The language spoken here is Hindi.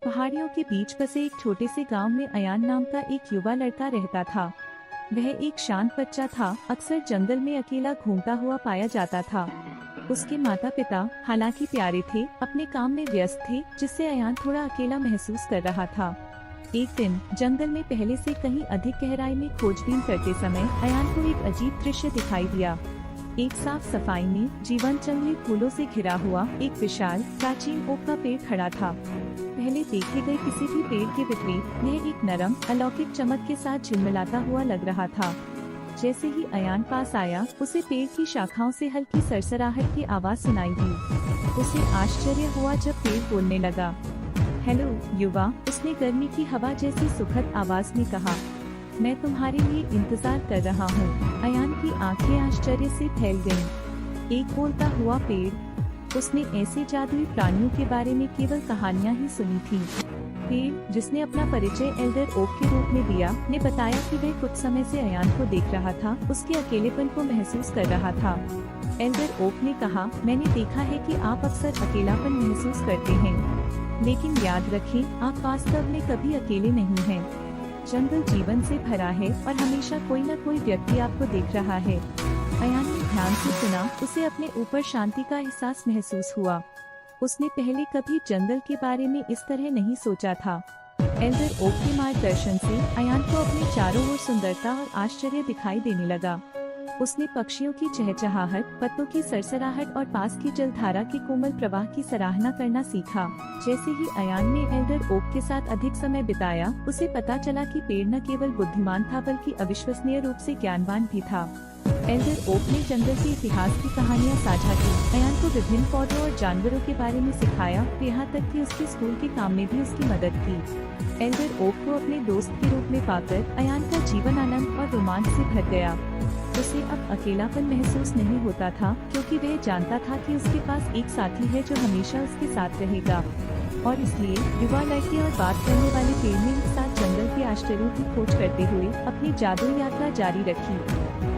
पहाड़ियों के बीच बसे एक छोटे से गांव में अयान नाम का एक युवा लड़का रहता था। वह एक शांत बच्चा था, अक्सर जंगल में अकेला घूमता हुआ पाया जाता था। उसके माता पिता हालांकि प्यारे थे, अपने काम में व्यस्त थे, जिससे अयान थोड़ा अकेला महसूस कर रहा था। एक दिन जंगल में पहले से कहीं अधिक गहराई में खोजबीन करते समय अयान को एक अजीब दृश्य दिखाई दिया। एक साफ सफाई में जीवंत जंगली फूलों से घिरा हुआ एक विशाल प्राचीन ओक का पेड़ खड़ा था। पहले देखे गए किसी भी पेड़ के विपरीत यह एक नरम अलौकिक चमक के साथ झिलमिलाता हुआ लग रहा था। जैसे ही अयान पास आया, उसे पेड़ की शाखाओं से हल्की सरसराहट की आवाज सुनाई दी। उसे आश्चर्य हुआ जब पेड़ बोलने लगा। हेलो युवा, उसने गर्मी की हवा जैसी सुखद आवाज में कहा। मैं तुम्हारे लिए इंतजार कर रहा हूँ। अयान की आंखें आश्चर्य से फैल गईं। एक बोलता हुआ पेड़। उसने ऐसे जादुई प्राणियों के बारे में केवल कहानियाँ ही सुनी थी। पेड़, जिसने अपना परिचय एल्डर ओक के रूप में दिया, ने बताया कि वह कुछ समय से अयान को देख रहा था, उसके अकेलेपन को महसूस कर रहा था। एल्डर ओक ने कहा, मैंने देखा है कि आप अक्सर अकेलापन महसूस करते हैं, लेकिन याद रखें, आप वास्तव में कभी अकेले नहीं हैं। जंगल जीवन से भरा है और हमेशा कोई न कोई व्यक्ति आपको देख रहा है। अयान ने ध्यान से सुना, उसे अपने ऊपर शांति का एहसास महसूस हुआ। उसने पहले कभी जंगल के बारे में इस तरह नहीं सोचा था। एल्डर ओक के मार्गदर्शन से अयान को अपने चारों ओर सुंदरता और आश्चर्य दिखाई देने लगा। उसने पक्षियों की चहचहाहट, पत्तों की सरसराहट और पास की जलधारा के कोमल प्रवाह की सराहना करना सीखा। जैसे ही अयान ने एल्डर ओक के साथ अधिक समय बिताया, उसे पता चला कि पेड़ न केवल बुद्धिमान था बल्कि अविश्वसनीय रूप से ज्ञानवान भी था। एल्डर ओक ने जंगल के इतिहास की कहानियाँ साझा की, अयान को विभिन्न पौधों और जानवरों के बारे में सिखाया, यहाँ तक कि उसके स्कूल के काम में भी उसकी मदद की। एल्डर ओक को अपने दोस्त के रूप में पाकर अयान का जीवन आनंद और रोमांच से भर गया। उसे अब अकेलापन महसूस नहीं होता था, क्योंकि वह जानता था कि उसके पास एक साथी है जो हमेशा उसके साथ रहेगा। और इसलिए युवा लड़के और बात करने वाले पेड़ ने एक साथ जंगल के आश्चर्यों की खोज करते हुए अपनी जादुई यात्रा जारी रखी।